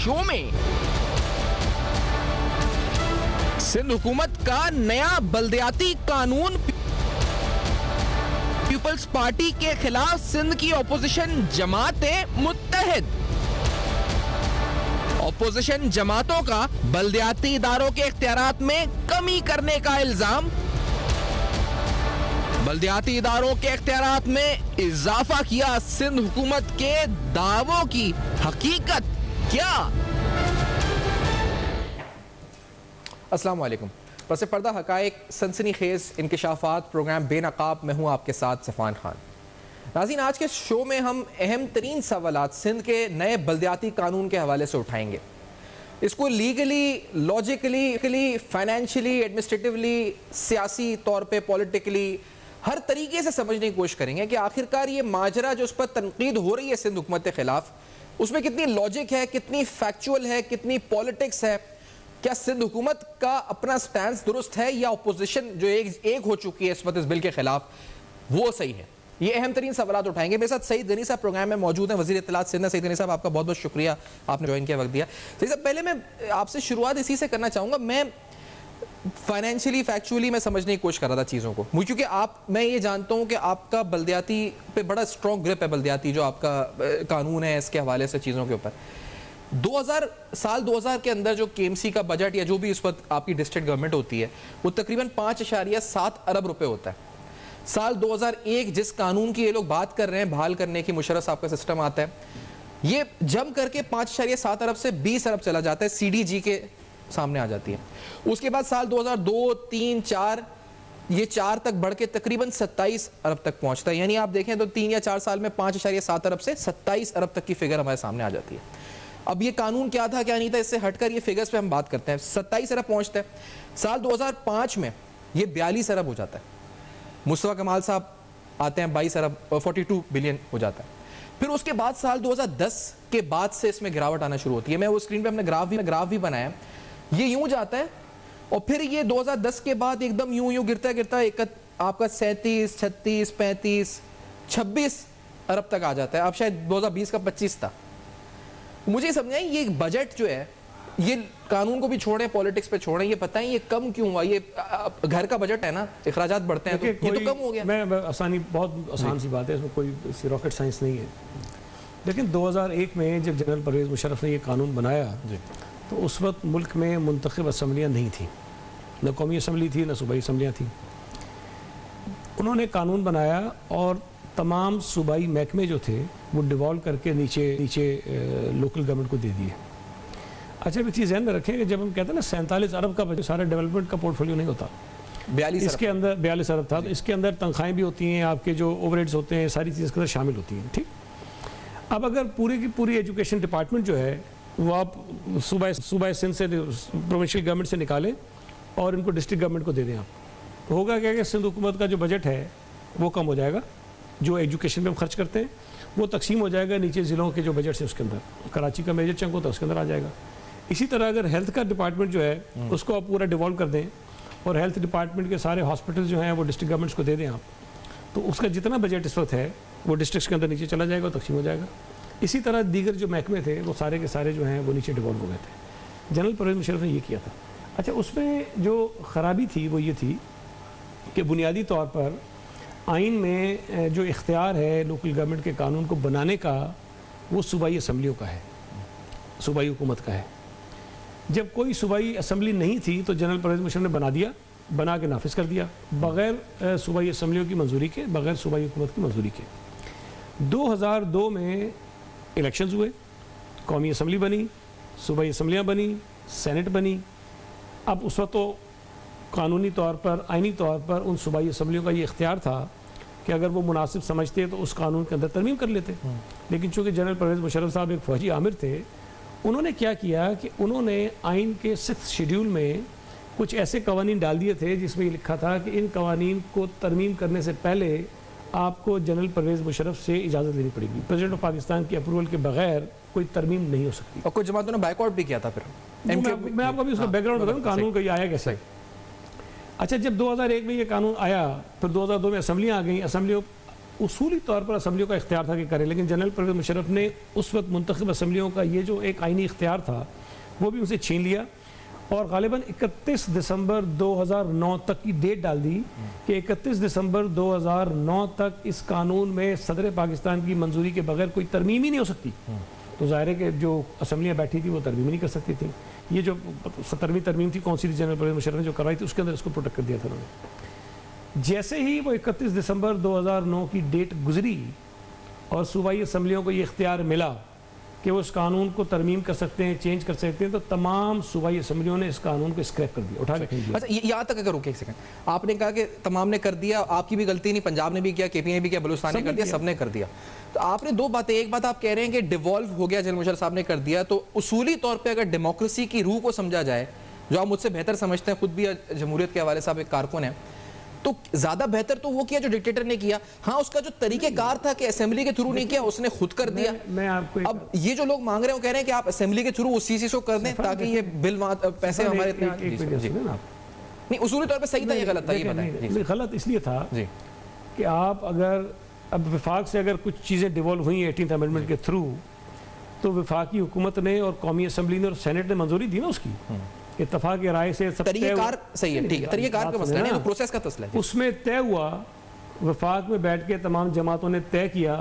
Show में सिंध हुकूमत का नया बल्दियाती कानून, पीपल्स पार्टी के खिलाफ सिंध की ऑपोजिशन जमातें मुत्तहिद, ऑपोजिशन जमातों का बल्दियाती इदारों के इख्तियारात में कमी करने का इल्जाम, बल्दियाती इदारों के इख्तियारात में इजाफा किया सिंध हुकूमत के दावों की हकीकत क्या? अस्सलाम वालेकुम। पस पर्दा हकायक सनसनीखेज इंकिशाफात प्रोग्राम बेनकाब में हूँ आपके साथ सफ़ान खान। नाज़रीन, आज के शो में हम अहम तरीन सवालात सिंध के नए बल्दियाती कानून के हवाले से उठाएंगे। इसको लीगली, लॉजिकली, फाइनेंशियली, एडमिनिस्ट्रेटिवली, सियासी तौर पे, पॉलिटिकली हर तरीके से समझने की कोशिश करेंगे कि आखिरकार ये माजरा जो उस पर तनकीद हो रही है सिंध हुकूमत के खिलाफ, उसमें कितनी लॉजिक है, कितनी फैक्चुअल है, कितनी पॉलिटिक्स है, क्या सिंध हुकूमत का अपना स्टैंड दुरुस्त है या अपोजिशन जो एक हो चुकी है इस वक्त इस बिल के खिलाफ वो सही है? ये अहम तरीन सवाल उठाएंगे। मेरे साथ सईद गनी साहब प्रोग्राम में मौजूद हैं, वज़ीर इत्तलात सिंध। सईद गनी साहब, आपका बहुत बहुत शुक्रिया, आपने ज्वाइन किया, वक्त दिया। सईद साहब, पहले मैं आपसे शुरुआत इसी से करना चाहूँगा। मैं फाइनेंशियली, फैक्चुअली मैं समझने की कोशिश कर रहा था चीज़ों को, क्योंकि मैं ये जानता हूँ कि आपका बल्दियाती पे बड़ा स्ट्रॉन्ग ग्रिप है, बल्दियाती जो आपका कानून है इसके हवाले से चीज़ों के ऊपर। 2000 के अंदर जो केएमसी का बजट या जो भी इस वक्त आपकी डिस्ट्रिक्ट गवर्नमेंट होती है वो तकरीबन 5.7 अरब रुपए होता है। साल 2001 जिस कानून की ये लोग बात कर रहे हैं बहाल करने की, मुशर्रफ साहब का सिस्टम आता है, ये जम करके 5.7 अरब से 20 अरब चला जाता है, CDG के सामने आ जाती है। उसके बाद साल 2002, 3, 4 ये 4 तक बढ़ के तकरीबन 27 अरब तक पहुंचता है। यानी आप देखें तो 3 या 4 साल में 5.7 अरब से 27 अरब तक की फिगर हमारे सामने आ जाती है। अब ये कानून क्या था क्या नहीं था, इससे हटकर ये फिगर्स पे हम बात करते हैं। 27 अरब पहुंचता है। साल 2005 में ये 42 अरब हो जाता है। मुस्तफा कमाल साहब आते हैं, 22 अरब 42 बिलियन हो जाता है। फिर उसके बाद साल 2010 के बाद से इसमें गिरावट आना शुरू होती है। मैं वो स्क्रीन पे हमने ग्राफ भी बनाया, ये यूं जाता है और फिर ये 2010 के बाद एकदम यूं गिरता आपका 37, 36, 35, 26 अरब तक आ जाता है। अब शायद 2020 का 25 था। मुझे समझाएं, ये बजट जो है, ये कानून को भी छोड़ें, पॉलिटिक्स पे छोड़ें, ये बताएं ये कम क्यों हुआ? ये घर का बजट है ना, इखराजात बढ़ते हैं तो ये तो कम हो गया। बहुत आसान सी बात है, इसमें कोई रॉकेट साइंस नहीं है। लेकिन 2001 में जब जनरल परवेज़ मुशर्रफ ने ये कानून बनाया तो उस वक्त मुल्क में मुंतखब असम्बलियाँ नहीं थी, न कौमी असम्बली थी, न सूबाई असम्बलियाँ थी। उन्होंने कानून बनाया और तमाम सूबाई महकमे जो थे वो डिवॉल्व करके नीचे लोकल गवर्नमेंट को दे दिए। अच्छा, एक चीज़ ध्यान में रखें कि जब हम कहते हैं ना 47 अरब का बजट, सारा डेवलपमेंट का पोर्टफोलियो नहीं होता, 42 इसके अंदर 42 अरब था, तो इसके अंदर तनख्वाहें भी होती हैं, आपके जो ओवरहेड्स होते हैं, सारी चीज़ के अंदर शामिल होती हैं। ठीक, अब अगर पूरी की पूरी एजुकेशन डिपार्टमेंट जो है वो आप सूबा सिंध से, प्रोविंशियल गवर्नमेंट से निकालें और इनको डिस्ट्रिक्ट गवर्नमेंट को दे दें, आप तो होगा क्या कि सिंध हुकूमत का जो बजट है वो कम हो जाएगा, जो एजुकेशन में हम खर्च करते हैं वो तकसीम हो जाएगा नीचे ज़िलों के जो बजट है उसके अंदर। कराची का मेजर चंक होता है उसके अंदर आ जाएगा। इसी तरह अगर हेल्थ का डिपार्टमेंट जो है उसको आप पूरा डिवॉल्व कर दें और हेल्थ डिपार्टमेंट के सारे हॉस्पिटल जो हैं वो डिस्ट्रिक्ट गवर्नमेंट्स को दे दें आप, तो उसका जितना बजट इस वक्त है वो डिस्ट्रिक्ट के अंदर नीचे चला जाएगा, तकसीम हो जाएगा। इसी तरह दीगर जो महकमे थे वो सारे के सारे जो हैं वो नीचे डिवॉल्व हो गए थे। जनरल परवेज़ मुशर्रफ ने ये किया था। अच्छा, उसमें जो ख़राबी थी वो ये थी कि बुनियादी तौर पर आइन में जो इख्तियार है लोकल गवर्नमेंट के कानून को बनाने का वो सूबाई असम्बलियों का है, सूबाई हुकूमत का है। जब कोई सूबाई असम्बली नहीं थी तो जनरल परवेज़ मुशर्रफ ने बना दिया, बना के नाफिज कर दिया बग़ैर सूबाई असम्बलियों की मंजूरी के, बग़ैर सूबाई हुकूमत की मंजूरी के। 2002 में इलेक्शंस हुए, कौमी असम्बली बनी, सूबाई असम्बलियाँ बनी, सेनेट बनी। अब उस वक्त तो कानूनी तौर पर, आइनी तौर पर उन सूबाई असम्बलियों का ये इख्तियार था कि अगर वो मुनासिब समझते तो उस कानून के अंदर तरमीम कर लेते। लेकिन चूँकि जनरल परवेज़ मुशर्रफ साहब एक फौजी आमिर थे, उन्होंने क्या किया कि उन्होंने आइन के 6th शेड्यूल में कुछ ऐसे कवानीन डाल दिए थे जिसमें ये लिखा था कि इन कवानीन को तरमीम करने से पहले आपको जनरल परवेज़ मुशर्रफ से इजाज़त लेनी पड़ेगी। प्रेसिडेंट ऑफ पाकिस्तान की अप्रूवल के बगैर कोई तरमीम नहीं हो सकती। और कुछ जमातों ने बाइकआउट भी किया था। फिर मैं आपको अभी उसका बैकग्राउंड बताऊँ, कानून का ये आया कैसे। अच्छा, जब 2001 में ये कानून आया, फिर 2002 में असम्बलियाँ आ गई, असम्बलियों उसूली तौर पर असम्बलियों का इख्तियार था कि करें, लेकिन जनरल परवेज़ मुशर्रफ ने उस वक्त मुंतखब असम्बलियों का ये जो एक आइनी इख्तियार था वो भी उनसे छीन लिया और गालिबन 31 दिसंबर 2009 तक की डेट डाल दी कि 31 दिसंबर 2009 तक इस कानून में सदर पाकिस्तान की मंजूरी के बगैर कोई तरमीम ही नहीं हो सकती। तो ज़ाहिर है कि जो असम्बलियाँ बैठी थी वो तरमीम नहीं कर सकती थी। ये जो 17वीं तरमीम थी कौन सी जनरल परवेज़ मुशर्रफ ने जो करवाई थी उसके अंदर इसको प्रोटेक्ट कर दिया था उन्होंने। जैसे ही वो 31 दिसंबर 2009 की डेट गुजरी और सूबाई असम्बलियों को ये इख्तियार मिला कि वो इस कानून को तरमीम कर सकते हैं, चेंज कर सकते हैं, तो तमाम सूबाई असम्बलियों ने इस कानून को स्क्रैप कर दिया, उठा के फेंक दिया। अच्छा, यहाँ तक अगर रुके एक सेकंड, आपने कहा कि तमाम ने कर दिया, आपकी भी गलती नहीं, पंजाब ने भी किया, केपी ने भी किया, बलूचिस्तान ने कर दिया, सबने कर दिया। तो आपने दो बातें, एक बात आप कह रहे हैं कि डिवॉल्व हो गया, जनरल मुशर्रफ साहब ने कर दिया, तो उसूली तौर पर अगर डेमोक्रेसी की रूह को समझा जाए, जो आप मुझसे बेहतर समझते हैं, खुद भी जमहूरियत के हवाले साहब एक कारकुन है, तो ज्यादा बेहतर तो वो किया जो डिक्टेटर ने किया। हाँ, उसका जो तरीकेकार था कि असेंबली के थ्रू नहीं किया, उसने खुद कर दिया। मैं आपको अब ये जो लोग मांग रहे हैं वो कह रहे हैं कि आप असेंबली के थ्रू उसी चीज को कर दें ताकि ये बिल पैसे हमारे नहीं, उसूली तौर पे सही था या गलत था, ये बताएं। गलत इसलिए था कि आप अगर अब विफाक से अगर कुछ चीज़ें डिवॉल्व हुई 18th अमेंडमेंट के थ्रू, तो विफाकी हुकूमत ने और कौमी असम्बली ने और सेनेट ने मंजूरी दी ना उसकी, इत्तफाक की राय से। तरीकेकार सही है, ठीक है, तरीकेकार का मसला नहीं, वो प्रोसेस का मसला है। उसमें तय हुआ, वफाक में बैठ के तमाम जमातों ने तय किया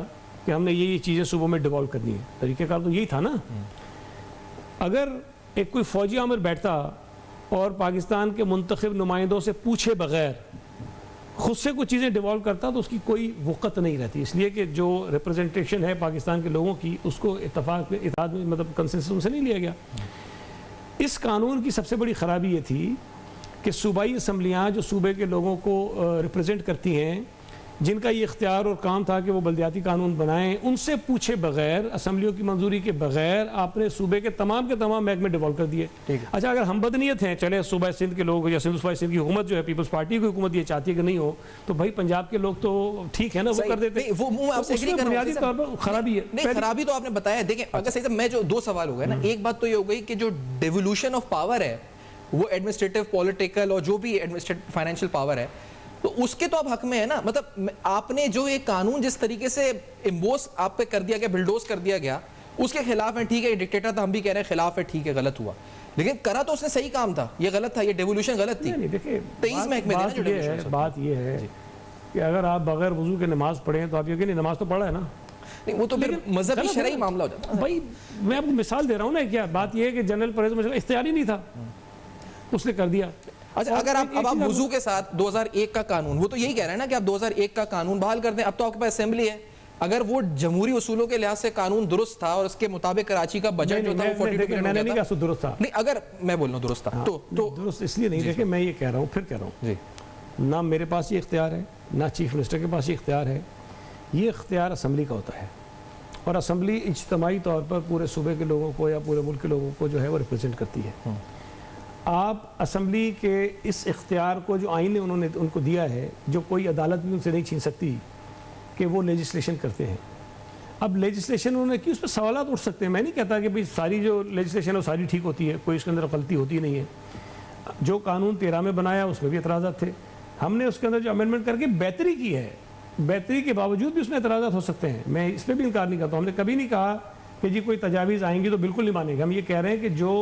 कि हमने ये चीज़ें सुबह में डिवॉल्व करनी है। तरीकेकार तो यही था ना। अगर एक कोई फौजी आमिर बैठता और पाकिस्तान के मुंतखब नुमाइंदों से पूछे बगैर खुद से कुछ चीज़ें डिवॉल्व करता तो उसकी कोई वक़्त नहीं रहती, इसलिए कि जो रिप्रेजेंटेशन है पाकिस्तान के लोगों की उसको इत्तफाक में इत्तेहाद में मतलब कंसेंसस से नहीं लिया गया। इस कानून की सबसे बड़ी ख़राबी ये थी कि सूबाई असम्बलियाँ जो सूबे के लोगों को रिप्रेजेंट करती हैं, जिनका ये इख्तियार और काम था कि वो बल्दियाती कानून बनाएं, उनसे पूछे बगैर, असम्बलियों की मंजूरी के बगैर आपने सूबे के तमाम महकमे डिवॉल्व कर दिए। अच्छा, अगर हम बदनीयत हैं, चले सूबा सिंध के लोग या सूबाई सिंध की हुकूमत जो है, पीपल्स पार्टी की हुकूमत ये चाहती है कि नहीं हो, तो भाई पंजाब के लोग तो ठीक है ना, वो कर देते। वो बुनियादी तौर पर खराबी है। नहीं, खराबी तो आपने बताया। देखें, अगर सही मैं जो दो सवाल हो गए ना, एक बात तो ये हो गई कि जो डिवोल्यूशन ऑफ पावर है वो एडमिनिस्ट्रेटिव, पॉलिटिकल और जो भी एडमिनिस्ट्रेटिव फाइनेंशियल पावर है, तो उसके तो आप हक में है ना। मतलब आपने जो ये कानून जिस तरीके से इम्बोस आप पे कर दिया गया, बिल्डोज कर दिया गया, उसके खिलाफ है। ठीक है, ये डिक्टेटर था, हम भी कह रहे हैं खिलाफ है, ठीक है, गलत हुआ, लेकिन करा तो उसने सही काम था। ये गलत था, ये डेवोल्यूशन गलत थी। देखिए, 23 महकमे थे ना। बात ये है कि अगर आप बगैर वजू के नमाज पढ़ें तो आप ये नहीं, नमाज तो पढ़ा है ना। नहीं, वो तो फिर मजहबी शरई मामला हो जाता है भाई। मैं आपको मिसाल दे रहा हूँ ना, क्या बात ये है कि जनरल परवेज़ मुशर्रफ इख्तियार ही नहीं था, उसने कर दिया। अच्छा, अगर आप वुजू के साथ 2001 का कानून, वो तो यही कह रहे हैं ना कि आप 2001 का कानून बहाल कर दें। अब तो आपके पास असेंबली है, अगर वो जमहूरी उसूलों के लिहाज से कानून दुरुस्त था और उसके मुताबिक कराची का बजट जो था वो 42 बिलियन हो गया था, दुरुस्त था। नहीं, अगर मैं बोल रहा हूँ दुरुस्त था, तो दुरुस्त इसलिए नहीं। देखिए, मैं ये कह रहा हूँ, फिर कह रहा हूँ, ना मेरे पास ये इख्तियार है, ना चीफ मिनिस्टर के पास ये इख्तियार है। ये इख्तियार असम्बली का होता है और असम्बली इज्तिमाई तौर पर पूरे सूबे के लोगों को या पूरे मुल्क के लोगों को जो है वो रिप्रेजेंट करती है। आप असम्बली के इस इख्तियार को जो आइन ने उन्होंने उनको दिया है, जो कोई अदालत भी उनसे नहीं छीन सकती, कि वो लेजिस्लेशन करते हैं। अब लेजिस्लेशन उन्होंने की, उस पर सवाल उठ सकते हैं। मैं नहीं कहता कि भाई सारी जो लेजिस्लेशन है वो सारी ठीक होती है, कोई उसके अंदर गलती होती नहीं है। जो कानून 13 में बनाया उसमें भी एतराज़ात थे, हमने उसके अंदर जो अमेंडमेंट करके बेहतरी की है, बेहतरी के बावजूद भी उसमें एतराज़ात हो सकते हैं। मैं इस पर भी इनकार नहीं करता। हमने कभी नहीं कहा कि जी कोई तजावीज़ आएंगी तो बिल्कुल नहीं मानेंगे। हम ये कह रहे हैं कि जो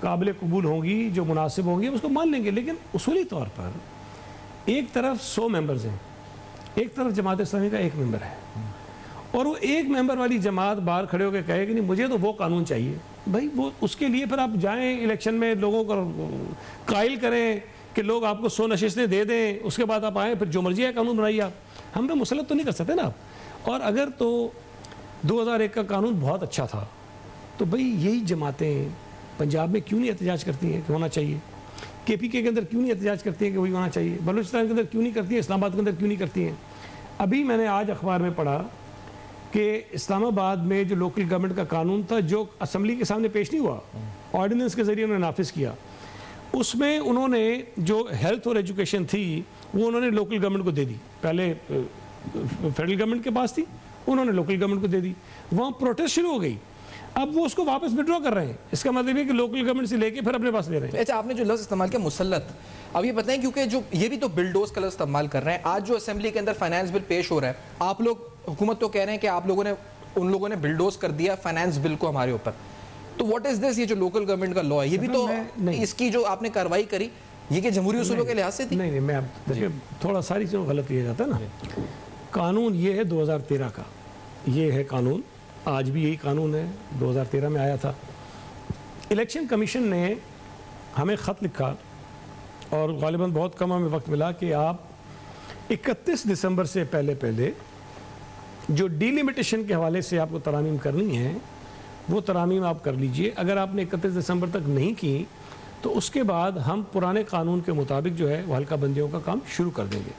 काबिल कबूल होंगी, जो मुनासिब होंगी, उसको मान लेंगे। लेकिन उसूली तौर पर एक तरफ 100 मेंबर्स हैं, एक तरफ जमात इस्लामी का 1 मेंबर है, और वो 1 मेंबर वाली जमात बाहर खड़े होकर कहे कि नहीं मुझे तो वो कानून चाहिए। भाई वो उसके लिए फिर आप जाएं इलेक्शन में, लोगों को कायल करें कि लोग आपको 100 नशिस्तें दे दें, उसके बाद आप आएँ, फिर जो मर्जी है कानून बनाइए। आप हम पे मुसलत तो नहीं कर सकते ना आप। और अगर तो 2001 का कानून बहुत अच्छा था, तो भाई यही जमातें पंजाब में क्यों नहीं एहतजाज करती हैं कि होना चाहिए? KPK के अंदर क्यों नहीं एहतजाज करती हैं कि वही होना चाहिए? बलूचिस्तान के अंदर क्यों नहीं करती हैं? इस्लामाबाद के अंदर क्यों नहीं करती हैं? अभी मैंने आज अखबार में पढ़ा कि इस्लामाबाद में जो लोकल गवर्नमेंट का कानून था, जो असम्बली के सामने पेश नहीं हुआ, ऑर्डिनेंस के ज़रिए उन्होंने नाफिज किया, उसमें उन्होंने जो हेल्थ और एजुकेशन थी वो उन्होंने लोकल गवर्नमेंट को दे दी। पहले फेडरल गवर्नमेंट के पास थी, उन्होंने लोकल गवर्नमेंट को दे दी। वहाँ प्रोटेस्ट शुरू हो गई। अब वो उसको वापस विड्रॉ कर रहे हैं। इसका मतलब है कि लोकल गवर्नमेंट से लेके फिर अपने पास ले रहे हैं। अच्छा, आपने जो लफ्ज़ इस्तेमाल किया मुसल्लत, अब ये बताएं, क्योंकि जो ये भी तो बिलडोज का लफ्ज़ इस्तेमाल कर रहे हैं। आज जो असेंबली के अंदर फाइनेंस बिल पेश हो रहा है, आप लोग हुकूमत तो कह रहे हैं कि आप लोगों ने उन लोगों ने बिलडोज कर दिया फाइनेंस बिल को हमारे ऊपर, तो व्हाट इज दिस? ये जो लोकल गवर्नमेंट का लॉ है, ये भी तो इसकी जो आपने कार्रवाई करी, ये कि जमहूरी उसूलों के लिहाज से थी? नहीं, मैं देखिए थोड़ा सारी चीज़ों गलत किया जाता है ना। कानून ये है 2013 का, ये है कानून, आज भी यही कानून है, 2013 में आया था। इलेक्शन कमीशन ने हमें ख़त लिखा और गालिबन बहुत कम हमें वक्त मिला कि आप 31 दिसंबर से पहले जो डिलिमिटेशन के हवाले से आपको तरामीम करनी है वो तरामीम आप कर लीजिए। अगर आपने 31 दिसंबर तक नहीं की तो उसके बाद हम पुराने कानून के मुताबिक जो है वो हल्का बंदियों का काम शुरू कर देंगे।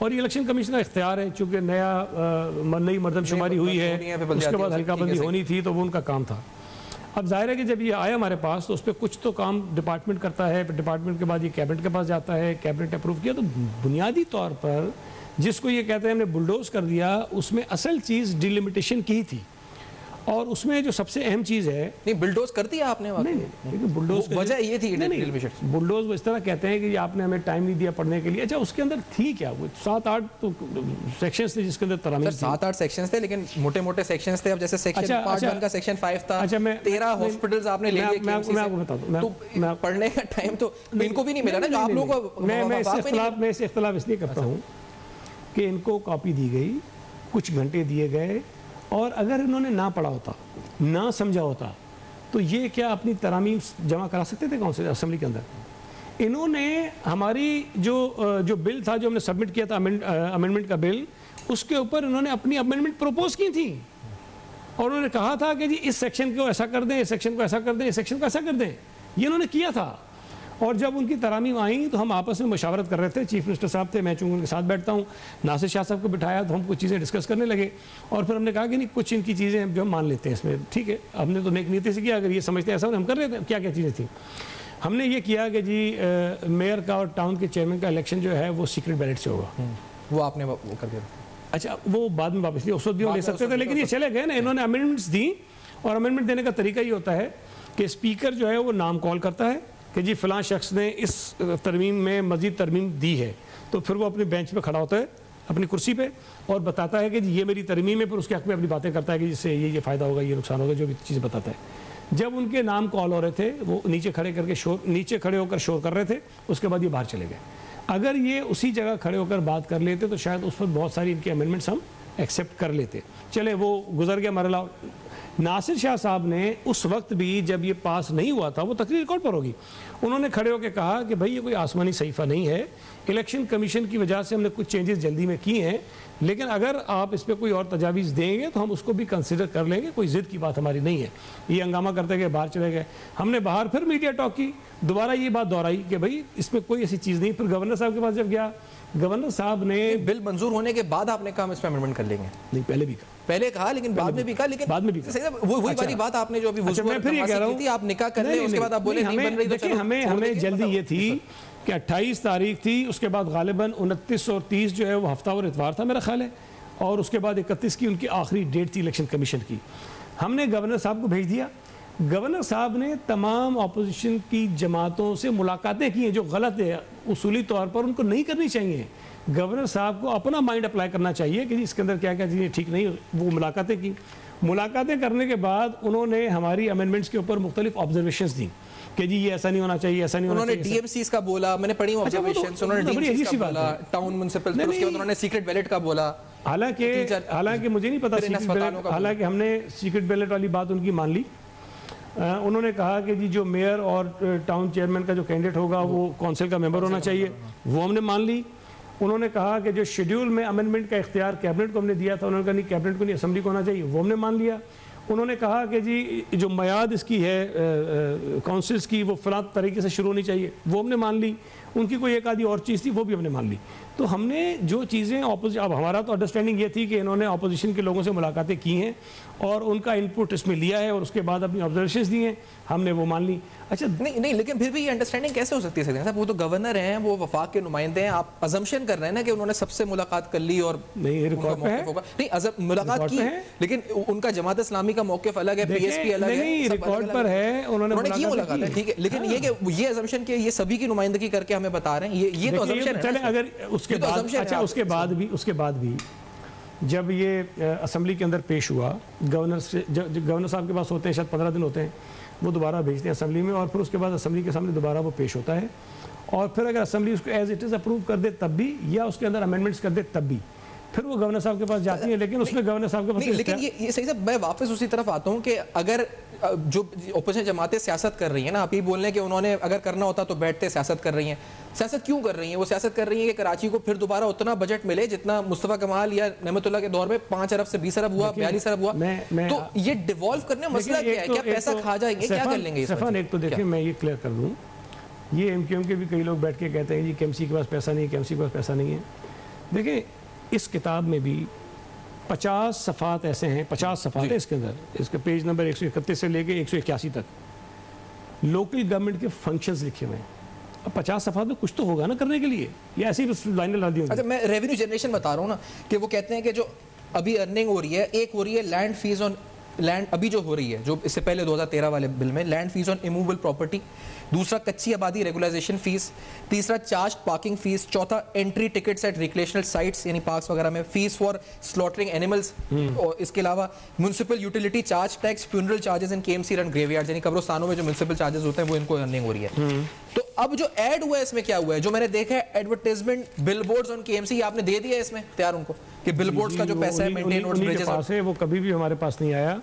और ये इलेक्शन कमीशन का इख्तियार है, चूँकि नई मरदमशुमारी हुई है, उसके बाद हल्का बंदी होनी थी, तो वो उनका काम था। अब जाहिर है कि जब ये आया हमारे पास तो उस पर कुछ तो काम डिपार्टमेंट करता है, डिपार्टमेंट के बाद ये कैबिनेट के पास जाता है, कैबिनेट अप्रूव किया। तो बुनियादी तौर पर जिसको ये कहते हैं हमने बुलडोज कर दिया, उसमें असल चीज़ डिलिमिटेशन की ही थी। और उसमें जो सबसे अहम चीज़ है, नहीं बुलडोज कर दिया आपने? नहीं, बुलडोज वजह ये थी, बुलडोज वो इस तरह कहते हैं कि आपने हमें टाइम नहीं दिया पढ़ने के लिए। अच्छा, उसके अंदर थी क्या, वो 7-8 तो सेक्शंस थे जिसके अंदर तरामीम 7-8 सेक्शंस थे, लेकिन मोटे मोटे सेक्शंस थे। अब जैसे सेक्शन पार्ट 1 का सेक्शन 5 था। अच्छा, मैं 13 हॉस्पिटल्स आपने ले लिए। मैं आपको बता दूं, तो पढ़ने का टाइम तो इनको भी नहीं मिला ना, जो आप लोगों को। मैं इससे इख्तिलाफ इसलिए करता हूँ कि इनको कॉपी दी गई, कुछ घंटे दिए गए, और अगर इन्होंने ना पढ़ा होता, ना समझा होता, तो ये क्या अपनी तरामीम जमा करा सकते थे काउंसिल असेंबली के अंदर? इन्होंने हमारी जो बिल था, जो हमने सबमिट किया था अमेंडमेंट का बिल, उसके ऊपर इन्होंने अपनी अमेंडमेंट प्रपोज की थी और उन्होंने कहा था कि जी इस सेक्शन को ऐसा कर दें, इस सेक्शन को ऐसा कर दें, इस सेक्शन को ऐसा कर दें। ये इन्होंने किया था। और जब उनकी तरामीम आई तो हम आपस में मशावरत कर रहे थे, चीफ मिनिस्टर साहब थे, मैं चूँकि उनके साथ बैठता हूँ, नासिर शाह साहब को बिठाया तो हम कुछ चीज़ें डिस्कस करने लगे। और फिर हमने कहा कि नहीं, कुछ इनकी चीज़ें जो हम मान लेते हैं इसमें, ठीक है, हमने तो नेक नीति से किया, अगर ये समझते हैं ऐसा हम कर रहे थे। क्या क्या चीज़ें थी? हमने ये किया कि जी मेयर का और टाउन के चेयरमैन का इलेक्शन जो है वो सीक्रेट बैलेट से होगा। वो आपने वो कर दिया? अच्छा, वो बाद में वापस लिया, उस वक्त भी ले सकते थे, लेकिन ये चले गए ना। इन्होंने अमेंडमेंट्स दी, और अमेंडमेंट देने का तरीका ये होता है कि स्पीकर जो है वो नाम कॉल करता है कि जी फ़लाँ शख्स ने इस तरमीम में मज़ीद तरमीम दी है, तो फिर वो अपने बेंच पे खड़ा होता है, अपनी कुर्सी पे, और बताता है कि जी ये मेरी तरमीम है, फिर उसके हक़ में अपनी बातें करता है कि जिससे ये फ़ायदा होगा, ये नुकसान होगा, जो भी चीज़ बताता है। जब उनके नाम कॉल हो रहे थे, वो नीचे खड़े होकर शोर कर रहे थे, उसके बाद ये बाहर चले गए। अगर ये उसी जगह खड़े होकर बात कर लेते तो शायद उस पर बहुत सारी इनकी अमेंडमेंट्स हम एक्सेप्ट कर लेते। चले, वो गुजर गया मरला। नासिर शाह साहब ने उस वक्त भी, जब ये पास नहीं हुआ था, वो तकरीर रिकॉर्ड पर होगी, उन्होंने खड़े होकर कहा कि भाई ये कोई आसमानी सहीफ़ा नहीं है, इलेक्शन कमीशन की वजह से हमने कुछ चेंजेस जल्दी में किए हैं, लेकिन अगर आप इस पर कोई और तजावीज़ देंगे तो हम उसको भी कंसिडर कर लेंगे, कोई ज़िद की बात हमारी नहीं है। ये हंगामा करते गए, बाहर चले गए। हमने बाहर फिर मीडिया टॉक की, दोबारा ये बात दोहराई कि भाई इसमें कोई ऐसी चीज़ नहीं। फिर गवर्नर साहब के पास जब गया, गवर्नर साहब ने बिल मंजूर होने के बाद आपने कहा हम इसमें अमेंडमेंट कर लेंगे? नहीं, पहले भी कहा, पहले कहा, लेकिन बाद में भी कहा, लेकिन बाद में भी वही वाली बात आपने जो अभी मैं फिर ये कह रहा हूँ, आप निकाह कर ले, उसके बाद आप बोले नहीं बन रही, तो चलो हमें जल्दी ये थी कि 28 तारीख थी, उसके बाद गालिबन 29 और 30 जो है वो हफ्ता और इतवार था मेरा ख्याल है, और उसके बाद 31 की उनकी आखिरी डेट थी इलेक्शन कमीशन की। हमने गवर्नर साहब को भेज दिया। गवर्नर साहब ने तमाम अपोजिशन की जमातों से मुलाकातें की हैं, जो गलत है, उसूली तौर पर उनको नहीं करनी चाहिए। गवर्नर साहब को अपना माइंड अप्लाई करना चाहिए कि इसके अंदर क्या क्या चीज़ें ठीक नहीं। वो मुलाकातें की, मुलाकातें करने के बाद उन्होंने हमारी अमेंडमेंट्स के ऊपर मुख्तलिफ ऑब्जर्वेशंस दी कि जी ये ऐसा नहीं होना चाहिए, ऐसा नहीं होना चाहिए। उन्होंने DMCs का बोला, मैंने पढ़ी ऑब्जर्वेशंस, उन्होंने DMCs का बोला, टाउन म्युनिसिपल, फिर उसके बाद उन्होंने सीक्रेट बैलेट का बोला। हालांकि मुझे नहीं पता, हालांकि हमने सीक्रेट बैलेट वाली बात उनकी मान ली। उन्होंने कहा कि जी जो मेयर और टाउन चेयरमैन का जो कैंडिडेट होगा वो काउंसिल का मेंबर होना चाहिए, वो हमने मान ली। उन्होंने कहा कि जो शेड्यूल में अमेंडमेंट का इख्तियार कैबिनेट को हमने दिया था, उन्होंने कहा नहीं कैबिनेट को नहीं, असेंबली को होना चाहिए, वो हमने मान लिया। उन्होंने कहा कि जी जो मयाद इसकी है काउंसिल्स की, वो फलां तरीके से शुरू होनी चाहिए, वो हमने मान ली। उनकी कोई एक आधी और चीज़ थी, वो भी हमने मान ली। तो हमने जो चीज़ें अब हमारा तो अंडरस्टैंडिंग ये थी कि इन्होंने अपोजिशन के लोगों से मुलाकातें की हैं और उनका इनपुट इसमें लिया है और उसके बाद अपनी ऑब्जर्वेशंस दी हैं, हमने वो मान ली। अच्छा नहीं, लेकिन फिर भी ये अंडरस्टैंडिंग कैसे हो सकती है साहब? वो तो गवर्नर हैं, वो वफाक के नुमाइंदे हैं, आप अजम्पशन कर रहे हैं ना कि उन्होंने सबसे मुलाकात कर ली और नहीं, रिकॉर्ड पे है, नहीं मुलाकात की, लेकिन उनका जमात इस्लामी का मौक़िफ़ अलग है, पीएसपी अलग है, नहीं रिकॉर्ड पर है, उन्होंने की मुलाकात है, ठीक है, लेकिन ये अजम्पशन के ये सभी की नुमाइंदगी करके हमें बता रहे हैं, ये तो अजम्पशन है। चले अगर उसके बाद, अच्छा उसके बाद भी जब ये असेंबली के अंदर पेश हुआ, गवर्नर साहब के पास होते हैं, शायद 15 दिन होते हैं, वो दोबारा भेजते हैं असेंबली में और फिर उसके बाद असेंबली के सामने दोबारा वो पेश होता है। और फिर अगर असेंबली उसको एज इट इज़ अप्रूव कर दे तब भी, या उसके अंदर अमेंडमेंट्स कर दे तब भी, फिर वो गवर्नर साहब के पास जाती है, लेकिन उसमें गवर्नर साहब के पास लेकिन ये सही साहब, मैं वापस उसी तरफ आता हूँ कि अगर जो ओपोजिशन जमातें सियासत कर रही हैं ना, आप ये बोल रहे हैं कि उन्होंने अगर करना होता तो बैठते सियासत कर रही हैं। सियासत क्यों कर रही हैं? वो सियासत कर रही हैं कि कराची को फिर दोबारा उतना बजट मिले जितना मुस्तफा कमाल या नेमतुल्लाह के दौर में 5 अरब से 20 अरब हुआ, 42 अरब हुआ। तो ये डिवॉल्व करने मसला क्या है? क्या पैसा खा जाएंगे, क्या कर लेंगे? सफान एक तो देखिए, मैं ये क्लियर कर दूँ, ये एमक्यूएम के भी कई लोग बैठ के कहते हैं जी केएमसी के पास पैसा नहीं है, केएमसी के पास पैसा नहीं है। देखिए इस किताब में भी 50 सफ़ात ऐसे हैं, 50 सफ़ात है इसके अंदर, इसके पेज नंबर 131 से लेके 181 तक लोकल गवर्नमेंट के फंक्शंस लिखे हुए हैं। अब 50 सफ़ात में कुछ तो होगा ना करने के लिए, या ऐसी लाइनें ला दी होंगी। अच्छा, मैं रेवेन्यू जनरेशन बता रहा हूँ ना, कि वो कहते हैं कि जो अभी अर्निंग हो रही है, एक हो रही है लैंड फीस ऑन लैंड, अभी जो हो रही है, जो इससे पहले 2013 वाले बिल में land fee on immovable property, दूसरा कच्ची आबादी रेगुलाइजेशन फीस, तीसरा चार्ज पार्किंग फीस, चौथा entry tickets at recreational sites यानी पार्क्स वगैरह में, फीस फॉर स्लॉटरिंग एनिमल्स, और इसके अलावा municipal utility charge tax, funeral charges in KMC run graveyards यानी कब्रिस्तानों में जो म्युनिसिपल चार्जेस होते हैं वो इनको अर्निंग हो रही है। तो अब जो ऐड हुआ है इसमें क्या हुआ है? जो मैंने देखा है एडवर्टाइजमेंट बिलबोर्ड्स ऑन केएमसी, आपने दे दिया इसमें तैयार उनको कि बिलबोर्ड्स का जो पैसा है मेंटेन रोड्स ब्रिजेस है वो कभी भी हमारे पास नहीं आया।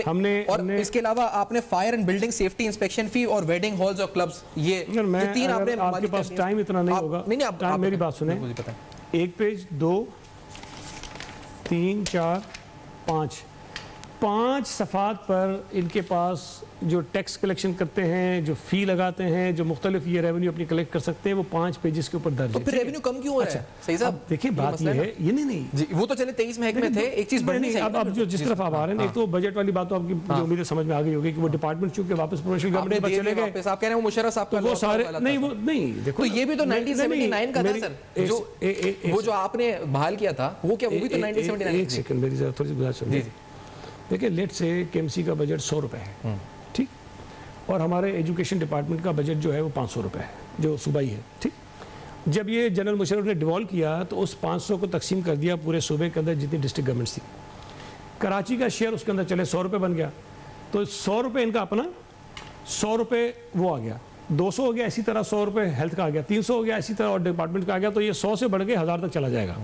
हमने इसके अलावा आपने fire and building safety inspection fee और वेडिंग हॉल्स और क्लब्स, ये तीन आपने, आपके पास टाइम इतना नहीं होगा, नहीं आप मेरी बात सुने, एक पेज 2 3 4 5 सफ़ात पर इनके पास जो टैक्स कलेक्शन करते हैं, जो फी लगाते हैं, जो मुख्तलिफ ये रेवेन्यू अपनी कलेक्ट कर सकते हैं, वो 5 पेजेस के ऊपर दर्ज है। तो फिर रेवेन्यू कम क्यों हो रहा है? सही साहब, देखिए बात ये है, ये नहीं जी, वो तो चले 23 महकमे थे, एक चीज बढ़नी चाहिए। अब जो जिस तरफ आप आ रहे हैं, एक तो बजट वाली बात तो आपकी जो उम्मीद समझ में आ गई होगी कि वो डिपार्टमेंट चूंकि वापस प्रोविंशियल गवर्नमेंट में चले गए, आप कह रहे हैं वो मुशर्रफ साहब का वो सारे नहीं, वो नहीं, देखो तो ये भी तो 1979 का था सर, जो वो जो आपने बहाल किया था, वो क्या वो भी तो 1979? एक सेकंड मेरी जरा थोड़ी सी गुजारिश सुनिए। देखिए लेट से केएमसी का बजट 100 रुपए है, ठीक, और हमारे एजुकेशन डिपार्टमेंट का बजट जो है वो 500 रुपए है, जो सूबाई है, ठीक। जब ये जनरल मुशर्रफ ने डिवॉल्व किया तो उस 500 को तकसीम कर दिया पूरे सूबे के अंदर जितनी डिस्ट्रिक्ट गवर्नमेंट्स थी, कराची का शेयर उसके अंदर चले 100 रुपये बन गया, तो 100 रुपये इनका अपना, 100 रुपये वो आ गया, 200 हो गया, इसी तरह 100 रुपये हेल्थ का आ गया, 300 हो गया, इसी तरह और डिपार्टमेंट का आ गया, तो ये 100 से बढ़ के 1000 तक चला जाएगा।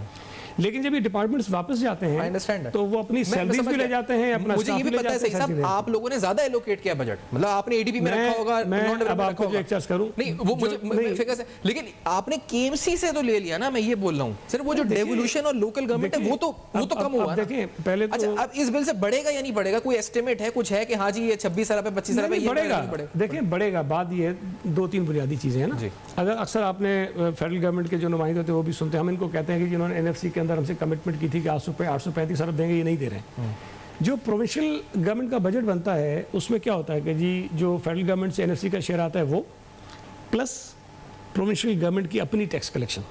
लेकिन जब ये डिपार्टमेंट्स वापस जाते हैं तो वो अपनी सैलरीज भी ले जाते हैं, अपना मुझे ये भी पता है सही साहब, आप लोगों ने ज्यादा एलोकेट किया बजट, मतलब आपने एडीपी में रखा होगा, मैं अब आपको जो एक्सेस करूं नहीं वो मुझे फिक्र से, लेकिन आपने केएमसी से तो ले लिया ना, मैं ये बोल रहा हूं सिर्फ वो जो डेवोल्यूशन और लोकल गवर्नमेंट है वो तो कम हुआ। देखिए पहले तो अच्छा, अब इस बिल से बढ़ेगा या नहीं बढ़ेगा, कोई एस्टिमेट है, कुछ है कि हाँ जी ये 26 अरब 25 अरब ये बढ़ेगा? देखिए बढ़ेगा, बात ये 2-3 बुनियादी चीजें हैं ना। अगर अक्सर आपने फेडरल गवर्नमेंट के जो नुमाइंदे होते हैं वो भी सुनते हैं, हम इनको कहते हैं कि जिन्होंने एनएफसी के अंदर हमसे कमिटमेंट थी कि 835 अरब देंगे, ये नहीं दे रहे हैं। जो प्रोविंशियल गवर्नमेंट का बजट बनता है उसमें क्या होता है कि जी जो फेडरल गवर्नमेंट से एनएफसी का शेयर आता है वो प्लस प्रोविंशियल गवर्नमेंट की अपनी टैक्स कलेक्शन,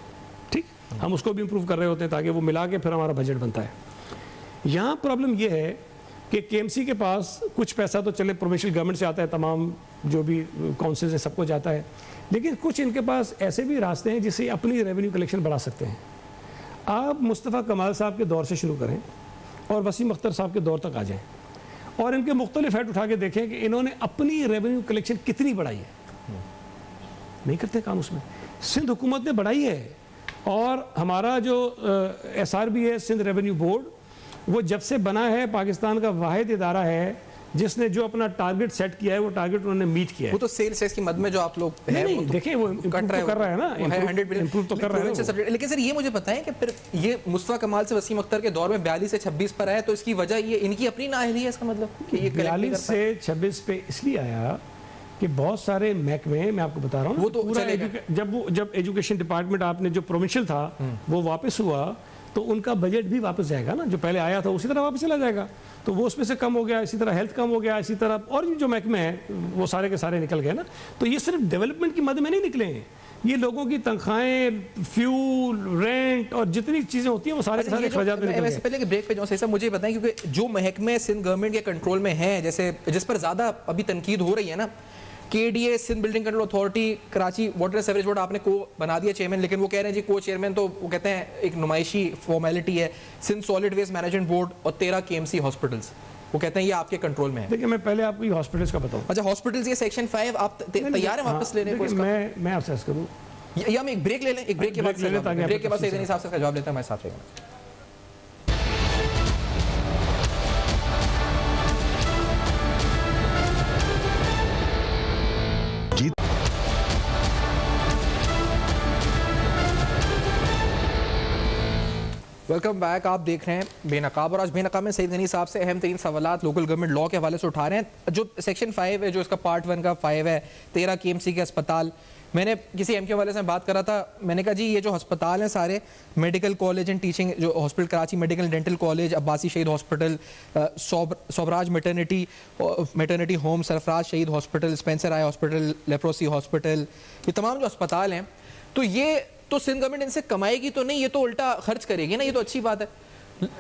ठीक, हम उसको भी इंप्रूव कर रहे होते हैं ताकि वो मिला के फिर हमारा बजट बनता है। यहाँ प्रॉब्लम ये है कि केएमसी के पास कुछ पैसा तो चले प्रोविंशियल गवर्नमेंट से आता है, तमाम जो भी काउंसिल से सबको जाता है, लेकिन कुछ इनके पास ऐसे भी रास्ते हैं जिससे अपनी रेवेन्यू कलेक्शन बढ़ा सकते हैं। आप मुस्तफ़ा कमाल साहब के दौर से शुरू करें और वसीम अख्तर साहब के दौर तक आ जाएं और इनके मुख्तलिफ हेड उठा के देखें कि इन्होंने अपनी रेवेन्यू कलेक्शन कितनी बढ़ाई है। नहीं करते काम उसमें। सिंध हुकूमत ने बढ़ाई है और हमारा जो SRB है, सिंध रेवेन्यू बोर्ड, वो जब से बना है पाकिस्तान का वाहिद इदारा है जिसने जो अपना टारगेट सेट किया है वो टारगेट उन्होंने मीट किया है। वो तो सेल्स की मद में जो आप लोग नहीं देखिए वो इम्प्रूव तो कर रहा है ना, 100 बिलियन इम्प्रूव तो कर रहा है। लेकिन सर ये मुझे पता है कि फिर ये मुस्तफा कमाल से वसीम अख्तर के दौर में 42 से 26 पर आया, तो इसकी वजह ये इनकी अपनी नाअहली है, इसका मतलब कि ये 42 से 26 पे इसलिए आया कि बहुत सारे महकमे, मैं आपको बता रहा हूँ, वो तो जब एजुकेशन डिपार्टमेंट आपने जो प्रोविंशियल था वो वापस हुआ तो उनका बजट भी वापस जाएगा ना, जो पहले आया था उसी तरह वापस चला जाएगा। तो वो उसमें से कम हो गया, इसी तरह हेल्थ कम हो गया, इसी तरह और भी जो महकमे हैं वो सारे के सारे निकल गए ना। तो ये सिर्फ डेवलपमेंट की मद में नहीं निकले हैं, ये लोगों की तनख्वाहें, फ्यूल, रेंट और जितनी चीज़ें होती हैं वो सारे के सारे अखराजात में निकल गए। पहले कि ब्रेक पे जो सही साहब मुझे बताएं, क्योंकि जो महकमे सिंध गवर्नमेंट के कंट्रोल में हैं, जैसे जिस पर ज़्यादा अभी तनकीद हो रही है ना, KDA Sindh building control authority, Karachi water sewerage board आपने को बना दिया चेयरमैन, लेकिन वो कह रहे हैं जी को चेयरमैन तो वो कहते हैं एक नुमाइशी फॉर्मेलिटी है। Sindh solid waste management board और 13 KMC हॉस्पिटल्स, वो कहते हैं ये आपके कंट्रोल में है। देखिए मैं पहले आपको हॉस्पिटल्स का बताऊं। अच्छा हॉस्पिटल्स, ये सेक्शन 5 आप तैयार हैं वापस लेने को? मैं आपसे अर्ज करूं या हम एक ब्रेक ले लें, एक ब्रेक के बाद सैयद अली साहब से जवाब लेते हैं हमारे साथ रहेगा। Welcome back. आप देख रहे हैं बेनकाब, और आज बेनकाब में सईद गनी साहब से अहम तरीन सवालात लोकल गवर्नमेंट लॉ के हवाले से उठा रहे हैं। जो सेक्शन 5 है, जो इसका पार्ट 1 का 5 है, 13 KMC के अस्पताल, मैंने किसी MK वाले से बात करा था, मैंने कहा जी ये जो अस्पताल हैं सारे मेडिकल कॉलेज एंड टीचिंग, जो hospital Karachi medical dental college, Abbasi Shaheed hospital, Sobhraj maternity home, Sarfaraz Shaheed hospital, Spencer eye hospital, leprosy hospital, ये तमाम जो अस्पताल हैं, तो ये तो सिंध गवर्नमेंट इनसे कमाएगी तो नहीं, ये तो उल्टा खर्च करेगी ना, ये तो अच्छी बात है।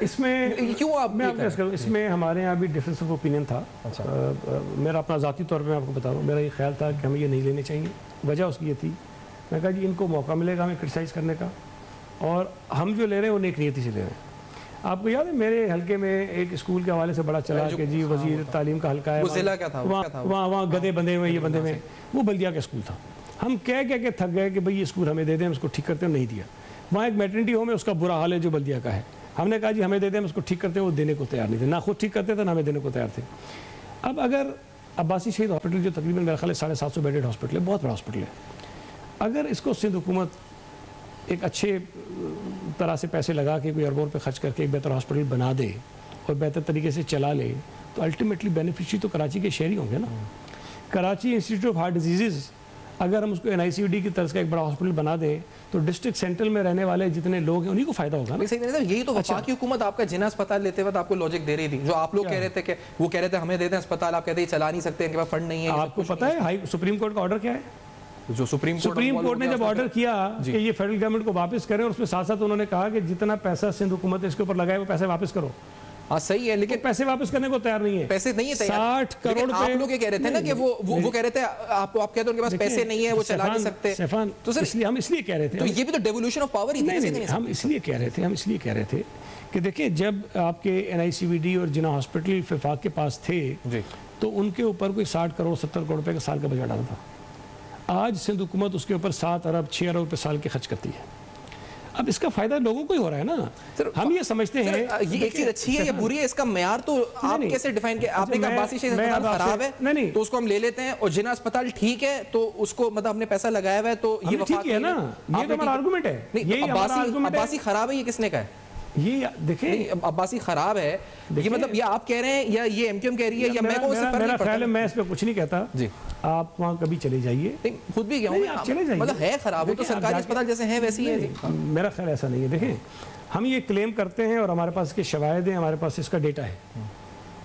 इसमें क्यों आप मैं आपको करूँ, इसमें हमारे यहाँ भी डिफरेंस ऑफ ओपिनियन था। अच्छा। मेरा अपना ज़ाती तौर पे मैं आपको बता रहा हूँ, मेरा ये ख्याल था कि हमें ये नहीं लेने चाहिए। वजह उसकी ये थी, मैं कहा जी इनको मौका मिलेगा हमें क्रिटिसाइज़ करने का, और हम जो ले रहे हैं वो नेक नीयती से ले रहे हैं। आपको याद है मेरे हल्के में एक स्कूल के हवाले से बड़ा चला कि जी वजीर तालीम का हल्का है, वहाँ गधे बंधे हुए, ये बंधे हुए, वो बल्दिया का स्कूल था। हम कह के थक गए कि भाई ये स्कूल हमें दे दें, हम उसको ठीक करते हैं, नहीं दिया। वहाँ एक मैटरनिटी होम है, उसका बुरा हाल है जो बल्दिया का है, हमने कहा जी हमें दे दें, हम उसको ठीक करते हैं, वो देने को तैयार नहीं थे, ना खुद ठीक करते थे ना हमें देने को तैयार थे। अब अगर अब्बासी शहीद हॉस्पिटल जो तकरीबन मेरा ख्याल 750 बेडेड हॉस्पिटल है, बहुत बड़ा हॉस्पिटल है, अगर इसको सिंध हुकूमत एक अच्छे तरह से पैसे लगा के कोई अरबों रुपये खर्च करके एक बेहतर हॉस्पिटल बना दे और बेहतर तरीके से चला ले, तो अल्टीमेटली बेनिफिशरी तो कराची के शहरी होंगे ना। Karachi institute of heart disease अगर हम उसको NICUD की तरह का एक बड़ा हॉस्पिटल बना दें तो डिस्ट्रिक्ट सेंट्रल में रहने वाले जितने लोग हैं उन्हीं को फायदा होगा। यही तो वफाकी हुकूमत आपका जिना अस्पताल लेते वक्त आपको लॉजिक दे रही थी, जो आप लोग कह रहे थे कि वो कह रहे थे हमें देते हैं अस्पताल, आप कहते हैं चला नहीं सकते, इनके पास फंड नहीं है। आपको पता है सुप्रीम कोर्ट का ऑर्डर क्या है? जो सुप्रीम कोर्ट ने जब ऑर्डर किया कि ये फेडरल गवर्नमेंट को वापस करें, और उसमें साथ साथ उन्होंने कहा कि जितना पैसा सिंध हुकूमत इसके ऊपर लगाए वो पैसे वापस करो। हाँ सही है, लेकिन पैसे वापस करने को तैयार नहीं है, पैसे नहीं है तैयार। 60 करोड़ आप लोग ये कह रहे थे ना कि वो कह रहे थे आप कहते हैं उनके पास पैसे नहीं है, वो चला नहीं सकते, तो सर हम इसलिए कह रहे थे, तो ये भी तो डेवोल्यूशन ऑफ पावर ही थी। हम इसलिए कह रहे थे कि देखिए जब आपके NICUD और जिना हॉस्पिटल विफाक के पास थे तो उनके ऊपर कोई 60 करोड़ 70 करोड़ रुपए का साल का बजट आता था। आज सिंध हुकूमत उसके ऊपर 7 अरब 6 अरब रुपए साल के खर्च करती है। अब इसका फायदा लोगों को ही हो रहा है ना। हम ये समझते हैं ये एक चीज अच्छी है या बुरी है, इसका मेयार तो आप कैसे डिफाइन किया? आपने कहा अब्बासी शहीद अस्पताल खराब है नहीं तो उसको हम ले लेते हैं, और जिना अस्पताल ठीक है तो उसको मतलब हमने पैसा लगाया हुआ है तो ये ठीक है ना, ये तो हमारा आर्गुमेंट है। ये अब्बासी खराब है, ये किसने कहा है? ये देखिए अब्बासी खराब है, ये मतलब ये आप कह रहे हैं या ये MQM कह रही है या मैं को इससे मेरा ख्याल है, मैं इस पे कुछ नहीं कहता जी। आप वहाँ कभी चले जाइए, खुद भी गया हूँ, चले जाइए, मतलब है खराब, वो तो सरकारी अस्पताल जैसे है वैसी है। मेरा ख्याल ऐसा नहीं है। देखें हम ये क्लेम करते हैं और हमारे पास इसके शवाहिद हैं, हमारे पास इसका डेटा है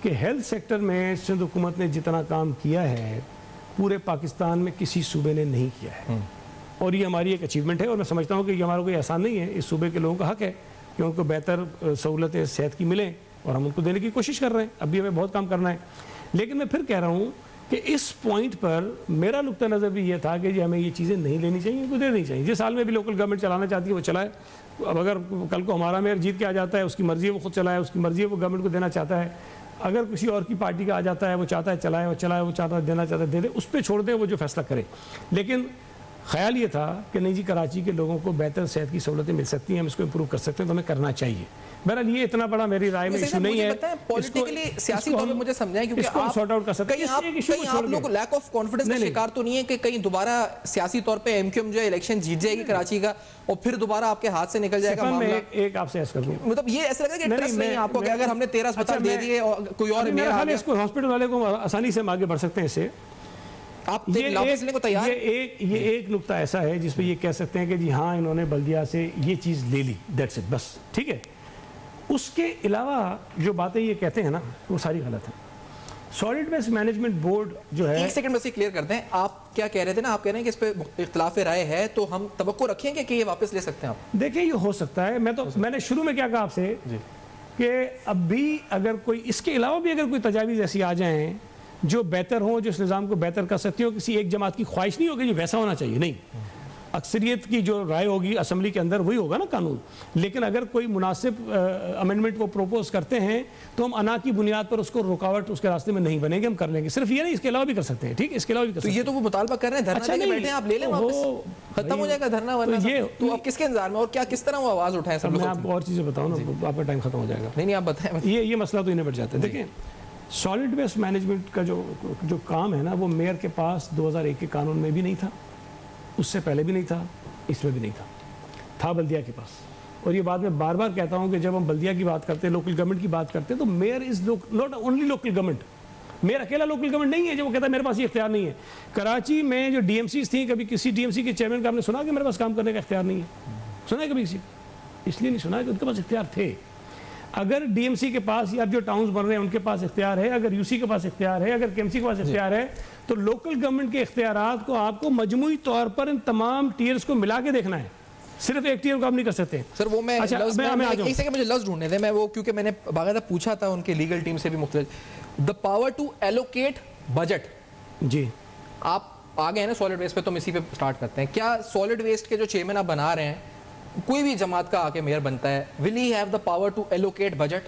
कि हेल्थ सेक्टर में सिंध हुकूमत ने जितना काम किया है पूरे पाकिस्तान में किसी सूबे ने नहीं किया है, और ये हमारी एक अचीवमेंट है। और मैं समझता हूँ कि ये हमारा कोई एहसान नहीं है, इस सूबे के लोगों का हक है कि उनको बेहतर सहूलतें सेहत की मिलें, और हम उनको देने की कोशिश कर रहे हैं। अभी हमें बहुत काम करना है, लेकिन मैं फिर कह रहा हूँ कि इस पॉइंट पर मेरा नुक्ता नज़र भी ये था कि हमें ये चीज़ें नहीं लेनी चाहिए, इनको दे नहीं चाहिए। जिस साल में भी लोकल गवर्नमेंट चलाना चाहती है वो चलाए। अब अगर कल को हमारा मेयर जीत के आ जाता है, उसकी मर्जी है वो खुद चलाए, उसकी मर्जी है वो गवर्नमेंट को देना चाहता है। अगर किसी और की पार्टी का आ जाता है, वो चाहता है चलाए, वो चलाए, वो चाहता है देना चाहता है दे दे, उस पर छोड़ दे, वो जो फैसला करे। लेकिन ख्याल ये था कि नहीं जी कराची के लोगों को बेहतर सेहत की सहूलतें मिल सकती हैं, हम इसको इम्प्रूव कर सकते हैं, तो हमें करना चाहिए। बहरहाल ये इतना बड़ा मेरी राय में इशू नहीं है। पॉलिटिकली सियासी तौर पे मुझे समझाएं, क्योंकि आप सॉर्ट आउट कर सकते हैं। कहीं आप लोग लैक ऑफ कॉन्फिडेंस का शिकार तो नहीं है कि कहीं दोबारा सियासी तौर पे MQM जो है इलेक्शन जीत जाएगी कराची का और फिर दोबारा आपके हाथ से निकल जाएगा मामला? एक आपसे ऐसा कर दूं, मतलब ये ऐसा लग रहा है कि ट्रस्ट नहीं है आपको कि अगर हमने 13 अस्पताल दे दिए और कोई और मेरा ख्याल है इसको हॉस्पिटल वाले को आसानी से हम आगे बढ़ सकते हैं इससे आप वापस लेने को तैयार? ये एक नुक्ता ऐसा है जिसपे ये कह सकते हैं कि जी हाँ इन्होंने बल्दिया से ये चीज़ ले ली, दैट्स इट, बस ठीक है। उसके अलावा जो बातें ये कहते हैं ना वो सारी गलत है। सॉलिड वेस्ट मैनेजमेंट बोर्ड जो है, एक सेकंड बस क्लियर करते हैं, आप क्या कह रहे थे ना, आप कह रहे हैं कि इस पे इख्तिलाफ राय है, तो हम तवक्को रखेंगे कि ये वापस ले सकते हैं आप? देखिए ये हो सकता है, मैंने शुरू में क्या कहा आपसे कि अब भी अगर कोई इसके अलावा भी अगर कोई तजावीज़ ऐसी आ जाएं जो बेहतर हो, जो इस निज़ाम को बेहतर कर सकती हो, किसी एक जमात की ख्वाहिश नहीं होगी जो वैसा होना चाहिए, नहीं, अक्सरियत की जो राय होगी असम्बली के अंदर वही होगा ना कानून। लेकिन अगर कोई मुनासिब अमेंडमेंट वो प्रोपोज करते हैं तो हम अना की बुनियाद पर उसको रुकावट उसके रास्ते में नहीं बनेंगे, हम कर लेंगे। सिर्फ ये नहीं, इसके अलावा भी कर सकते हैं, ठीक, इसके अलावा भी कर सकते हैं। ये तो वो मुतालबा कर रहे हैं, धरना देके बैठे हैं, आप ले लें वापस, खत्म हो जाएगा धरना वरना। तो आप किसके इंतजार में और क्या किस तरह वो आवाज उठाएं सब लोग? मैं आपको और चीज़ें बताऊँ ना, आपका टाइम खत्म हो जाएगा। नहीं आप बताएं। ये मसला तो इन्हें बढ़ जाता है। देखिए सॉलिड वेस्ट मैनेजमेंट का जो काम है ना, वो मेयर के पास 2001 के कानून में भी नहीं था, उससे पहले भी नहीं था, इसमें भी नहीं था बल्दिया के पास। और ये बात मैं बार बार कहता हूँ कि जब हम बल्दिया की बात करते हैं, लोकल गवर्नमेंट की बात करते हैं, तो mayor is not only local government. Mayor अकेला लोकल गवर्नमेंट नहीं है जो वो कहता है मेरे पास ये इख्तियार नहीं है। कराची में जो डीएमसीज थी, कभी किसी डीएमसी के चेयरमैन का आपने सुना कि मेरे पास काम करने का इख्तियार नहीं है? सुना है कभी किसी? इसलिए नहीं सुना है कि उनके पास इख्तियार थे। अगर डीएमसी के पास या जो टाउन्स बन रहे हैं उनके पास इख्तियार है, अगर यूसी के पास इख्तियार है, अगर केएमसी के पास इख्तियार है, तो लोकल गवर्नमेंट के इख्तियारात को आपको मजमूई तौर पर इन तमाम टीयर्स को मिला के देखना है, सिर्फ एक टीयर को आप नहीं कर सकते। सर वो मैं अच्छा, एक सेकंड मुझे लफ्ज ढूंढने दें, मैं वो क्योंकि मैंने बाकायदा पूछा था उनके लीगल टीम से भी मुख्तलिफ, the power to allocate budget. जी आप आ गए हैं ना सॉलिड वेस्ट पे, तो हम इसी पे स्टार्ट करते हैं। क्या सॉलिड वेस्ट के जो चेयरमैन आप बना रहे हैं, कोई भी जमात का आके मेयर बनता है, will he have the power to allocate budget?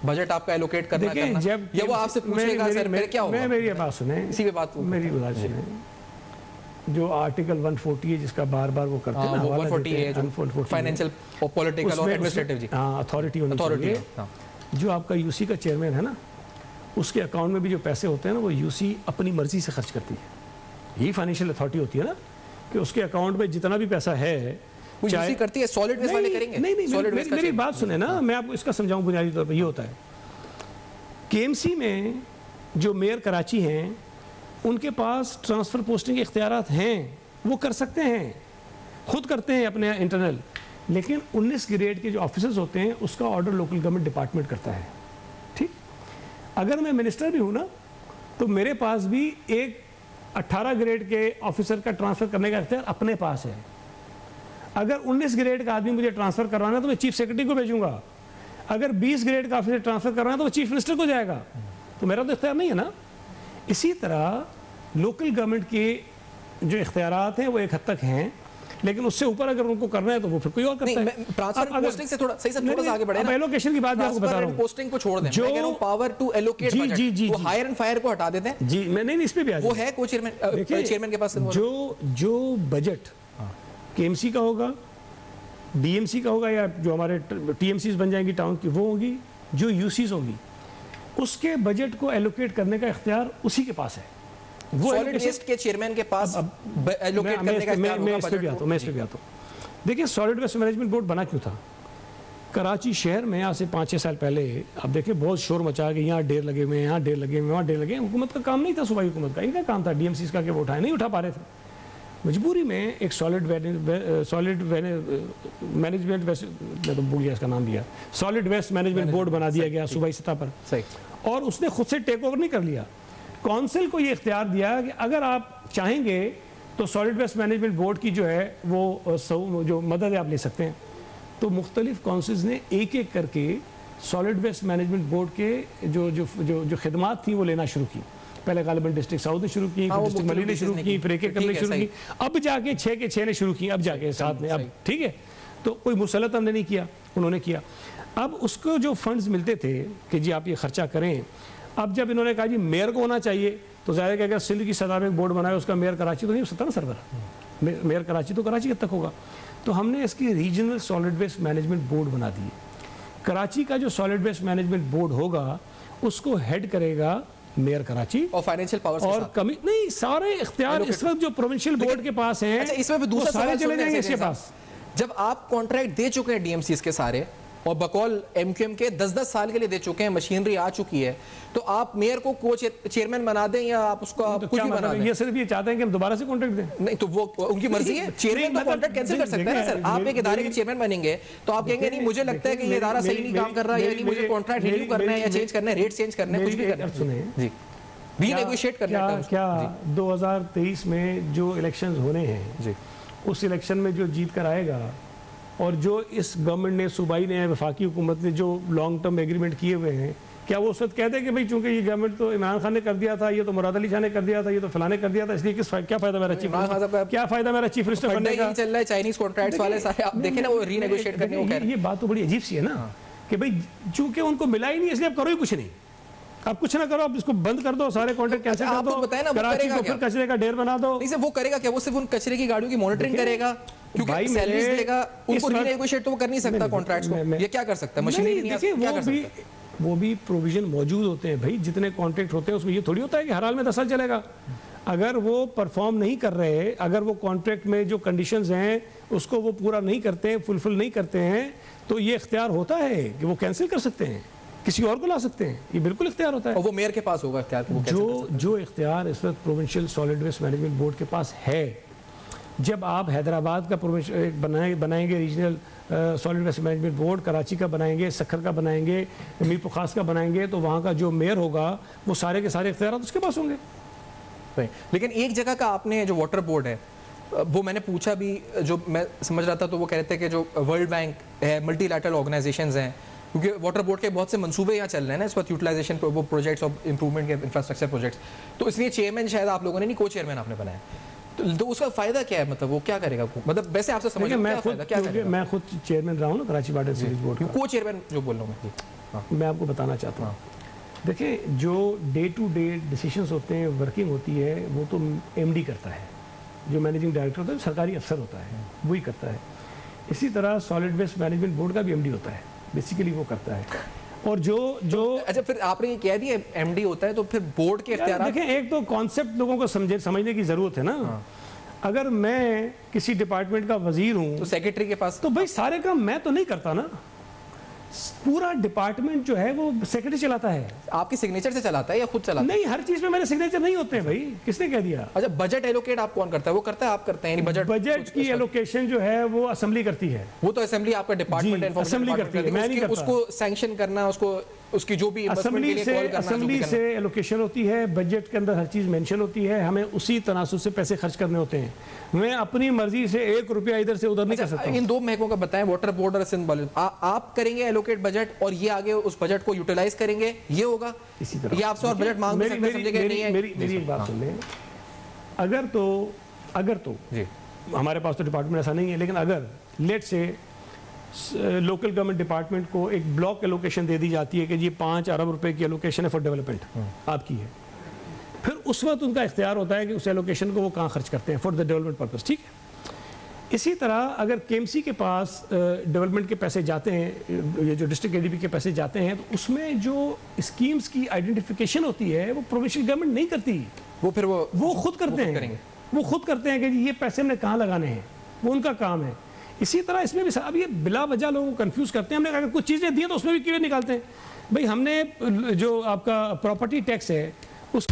Budget आपका एलोकेट करना है? जब ये वो आपसे पूछेगा सर मेरे क्या होगा? मेरी बात सुने, इसी पे बात मेरी बात सुने। जो आर्टिकल 140 है जिसका बार बार वो करते हैं ना, 140 है जो फाइनेंशियल पॉलिटिकल और एडमिनिस्ट्रेटिव जी अथॉरिटी होनी चाहिए। जो आपका यूसी का चेयरमैन है ना, उसके अकाउंट में भी जो पैसे होते हैं ना, वो यूसी अपनी मर्जी से खर्च करती है। यही फाइनेंशियल अथॉरिटी होती है ना, कि उसके अकाउंट में जितना भी पैसा है वो यूसी करती है, सॉलिड वेस्ट वाले करेंगे? नहीं, मेरी बात सुने ना, मैं आपको इसका समझाऊं बुनियादी तौर पर। ये होता है केएमसी में जो मेयर कराची हैं उनके पास ट्रांसफ़र पोस्टिंग के इख्तियारात हैं, वो कर सकते हैं, खुद करते हैं अपने इंटरनल। लेकिन 19 ग्रेड के जो ऑफिसर्स होते हैं उसका ऑर्डर लोकल गवर्नमेंट डिपार्टमेंट करता है, ठीक। अगर मैं मिनिस्टर भी हूँ ना, तो मेरे पास भी एक 18 ग्रेड के ऑफिसर का ट्रांसफ़र करने का इख्तियार अपने पास है। अगर 19 ग्रेड का आदमी मुझे ट्रांसफ़र करवाना है तो मैं चीफ सेक्रेटरी को भेजूंगा। अगर 20 ग्रेड का ऑफिसर ट्रांसफ़र करवाना है तो वो चीफ मिनिस्टर को जाएगा। तो मेरा तो इख्तियार नहीं है ना। इसी तरह लोकल गवर्नमेंट के जो इख्तियारात हैं वो एक हद तक हैं, लेकिन उससे ऊपर अगर उनको करना है तो वो फिर कोई और करता है। ट्रांसफर पोस्टिंग से थोड़ा सही से थोड़ा सा आगे बढ़े ना, एलोकेशन की बात मैं आपको बता रहा हूं। पोस्टिंग को छोड़ दें, मैं कह रहा हूं पावर टू एलोकेट बजट, वो हायर एंड फायर को हटा देते हैं। जी मैं नहीं, इस पे भी आ वो है को चेयरमैन के पास जो बजट केएमसी का होगा, डीएमसी का होगा, या जो हमारे टीएमसीज बन जाएंगी टाउन की वो होगी, जो यूसीज होंगी, उसके बजट को एलोकेट करने का इख्तियार उसी के पास है। वो सॉलिड वेस्ट के चेयरमैन के पास एलोकेट करने का इख्तियार होगा। मैं इस पे भी आता हूं। देखिए सॉलिड वेस्ट मैनेजमेंट बोर्ड बना क्यों था? कराची शहर में आज से 5-6 साल पहले आप देखिए बहुत शोर मचा के यहाँ ढेर लगे हुए हैं, यहाँ ढेर लगे हुए, वहाँ ढेर लगे। हुकूमत का काम नहीं था, सूबाई हुकूमत का इनका काम था डीएमसीज का, कि वो उठाए नहीं उठा पा रहे थे। मजबूरी में एक सॉलिड मैनेजमेंट, वैसे मैं तो भूल गया इसका नाम दिया, सॉलिड वेस्ट मैनेजमेंट बोर्ड बना दिया गया सूबाई सतह पर। सही। और उसने खुद से टेक ओवर नहीं कर लिया, काउंसिल को ये इख्तियार दिया कि अगर आप चाहेंगे तो सॉलिड वेस्ट मैनेजमेंट बोर्ड की जो है वो जो मदद है आप ले सकते हैं। तो मुख्तलिफ काउंसिल्स ने एक एक करके सॉलिड वेस्ट मैनेजमेंट बोर्ड के जो खिदमात थी वो लेना शुरू की। पहले गालिबन डिस्ट्रिक्ट साउथ ने शुरू की, डिस्ट्रिक्ट मली ने शुरू की, फिर एक एक करने शुरू की, अब जाके 6 के 6 ने शुरू की, अब जाके 7 ने, अब ठीक है। तो कोई मुसलत हमने नहीं किया, उन्होंने किया। अब उसको जो फंड्स मिलते थे कि जी आप ये खर्चा करें, अब जब इन्होंने कहा जी मेयर को होना चाहिए, तो जाहिर है कि अगर सिंध की सतह में एक बोर्ड बनाए उसका मेयर कराची तो नहीं हो सकता ना सरबरा, मेयर कराची तो कराची तक होगा। तो हमने इसकी regional solid waste management board बना दी। कराची का जो सॉलिड वेस्ट मैनेजमेंट बोर्ड होगा उसको हेड करेगा मेयर कराची, और फाइनेंशियल पावर्स और कमी नहीं, सारे इख्तियार इस वक्त जो प्रोविंशियल बोर्ड के पास हैं। अच्छा इसमें भी दूसरा सारे चले जाएंगे इसके पास। जब आप कॉन्ट्रैक्ट दे चुके हैं डीएमसीज के सारे, और बकौल एमक्यूएम के 10-10 साल के लिए दे चुके हैं, मशीनरी आ चुकी है, तो आप मेयर को चेयरमैन बना दें या आप उसको तो कुछ भी बना दें? ये सिर्फ ये चाहते हैं कि हम दोबारा से कॉन्ट्रैक्ट दें? नहीं, तो वो उनकी मर्जी है, चेयरमैन तो कॉन्ट्रैक्ट कैंसिल कर सकते हैं ना सर। आप एक इदारे के चेयरमैन बनेंगे तो आप कहेंगे नहीं मुझे लगता है कि ये इदारा सही नहीं काम कर रहा है, या नहीं मुझे कॉन्ट्रैक्ट रिन्यू करना है या चेंज करना है, रेट चेंज करना है, कुछ भी करना है, सुने जी रीनेगोशिएट करना है। क्या 2023 में जो इलेक्शंस होने हैं जी, उस इलेक्शन में जो जीत कर आएगा और जो इस गवर्नमेंट ने, सूबाई ने, वफाकी हुकूमत ने जो लॉन्ग टर्म एग्रीमेंट किए हुए हैं, क्या वो उस वक्त कहते हैं कि भाई चूंकि ये गवर्नमेंट तो इमरान खान ने कर दिया था, ये तो मुराद अली शाह ने कर दिया था, ये तो फलाने कर दिया था, इसलिए क्या फायदा मेरा चीफ मिनिस्टर, क्या फायदा मेरा चीफ मिनिस्टर बनने का? चल रहा है चाइनीज कॉन्ट्रैक्ट्स वाले सारे, आप देखें ना वो रीनेगोशिएट करने को कह रहे हैं। ये बात तो बड़ी अजीब सी है ना कि भाई चूंकि उनको मिला ही नहीं इसलिए आप करो ही कुछ नहीं, आप कुछ ना करो, आप इसको बंद कर दो, सारे कॉन्ट्रैक्ट कैंसिल कर दो, कराची को फिर कचरे का ढेर बना दो। नहीं सर, वो करेगा क्या? वो सिर्फ उन कचरे की गाड़ियों की मॉनिटरिंग करेगा, क्योंकि सैलरीज देगा, उनको रीनेगोशिएट तो वो कर नहीं सकता कॉन्ट्रैक्ट्स को। ये क्या कर सकता है? मशीनरी नहीं क्या कर सकता है? वो भी प्रोविजन मौजूद होते हैं भाई, जितने कॉन्ट्रैक्ट होते हैं उसमें ये थोड़ी होता है कि हर हाल में 10 साल चलेगा। अगर वो परफॉर्म नहीं कर रहे, अगर वो कॉन्ट्रैक्ट में जो कंडीशंस हैं उसको वो पूरा नहीं करते, फुलफिल नहीं करते हैं, तो ये इख्तियार होता है कि वो कैंसिल कर सकते हैं, किसी और को ला सकते हैं, ये बिल्कुल इख्तियार होता है। और वो मेयर के पास होगा इख्तियार, वो जो इख्तियार इस वक्त provincial solid waste management board के पास है। जब आप हैदराबाद का बनाएंगे regional solid waste management board, Karachi का बनाएंगे, सखर का बनाएंगे, मीरपुर खास का बनाएंगे, तो वहाँ का जो मेयर होगा वो सारे के सारे इख्तियार उसके पास होंगे। लेकिन एक जगह का आपने जो वाटर बोर्ड है, वो मैंने पूछा भी, जो मैं समझ रहा था, तो वो कह रहे थे कि जो वर्ल्ड बैंक है, मल्टीलैटरल ऑर्गेनाइजेशंस हैं, क्योंकि वाटर बोर्ड के बहुत से मंसूबे यहाँ चल रहे हैं ना इस वक्त, यूटिलाइजेशन वो प्रोजेक्ट्स और इंप्रूवमेंट के इंफ्रास्ट्रक्चर प्रोजेक्ट्स, तो इसलिए चेयरमैन शायद आप लोगों ने नहीं, को चेयरमैन आपने बनाया, तो उसका फायदा क्या है? मतलब वो क्या करेगा? मतलब वैसे आपसे समझ मैं खुद चेयरमैन रहा हूँ ना कराची वाटर सीरीज बोर्ड, को चेयरमैन जो बोल रहा हूँ मैं आपको बताना चाहता हूँ। देखिए, जो डे टू डे डिसीजंस होते हैं, वर्किंग होती है, वो तो एमडी करता है, जो मैनेजिंग डायरेक्टर होता है, सरकारी अफसर होता है, वही करता है। इसी तरह सॉलिड वेस्ट मैनेजमेंट बोर्ड का भी एमडी होता है, बेसिकली वो करता है। और जो अच्छा, फिर आपने ये कह दिया एमडी होता है, तो फिर बोर्ड के इख्तियार देखें, एक तो कॉन्सेप्ट लोगों को समझने की जरूरत है ना। अगर मैं किसी डिपार्टमेंट का वजीर हूँ तो सेक्रेटरी के पास, तो भाई सारे काम मैं तो नहीं करता ना, पूरा डिपार्टमेंट जो है वो सेक्रेटरी चलाता है। आपकी सिग्नेचर से चलाता है या खुद चलाता है? नहीं, हर चीज में मेरे सिग्नेचर नहीं होते हैं भाई, किसने कह दिया? अच्छा, बजट एलोकेट आप कौन करता है? वो करता है, आप करते हैं? बजट की एलोकेशन जो है वो असेंबली करती है। वो तो असेंबली आपका डिपार्टमेंट है, असेंबली करती है, मैं नहीं करता। उसको सैंक्शन करना, उसकी जो भी असेंबली से एलोकेशन होती है, बजट के अंदर हर चीज मेंशन होती है, हमें उसी तनासुब से पैसे खर्च करने होते हैं। मैं अपनी मर्जी से 1 रुपया इधर से उधर नहीं कर सकता। इन दो महकमों का बताएं, वाटर बोर्ड और सिंध वाले, आप करेंगे एलोकेट बजट और ये आगे उस बजट को यूटिलाइज करेंगे, ये होगा इसी तरह। ये आपसे और बजट मांग सकते हैं, समझेगा नहीं है? मेरी एक बात सुन लें, अगर तो जी, हमारे पास तो डिपार्टमेंट ऐसा नहीं है, लेकिन अगर लेट से लोकल गवर्नमेंट डिपार्टमेंट को एक ब्लॉक एलोकेशन दे दी जाती है कि ये 5 अरब रुपए की एलोकेशन है फॉर डेवलपमेंट आपकी है, फिर उस वक्त उनका इख्तियार होता है कि उस एलोकेशन को वो कहाँ खर्च करते हैं फॉर द डेवलपमेंट पर्पस, ठीक है। इसी तरह अगर केएमसी के पास डेवलपमेंट के पैसे जाते हैं, ये जो डिस्ट्रिक्ट एडीबी के पैसे जाते हैं, तो उसमें जो स्कीम्स की आइडेंटिफिकेशन होती है वो प्रोविंशियल गवर्नमेंट नहीं करती, वो फिर वो खुद करते हैं, वो खुद करते हैं कि ये पैसे हमने कहाँ लगाने हैं, वो उनका काम है। इसी तरह इसमें भी अब ये बिला वजह लोगों को कंफ्यूज करते हैं। हमने अगर कुछ चीज़ें दी तो उसमें भी कीड़े निकालते हैं। भाई हमने जो आपका प्रॉपर्टी टैक्स है उस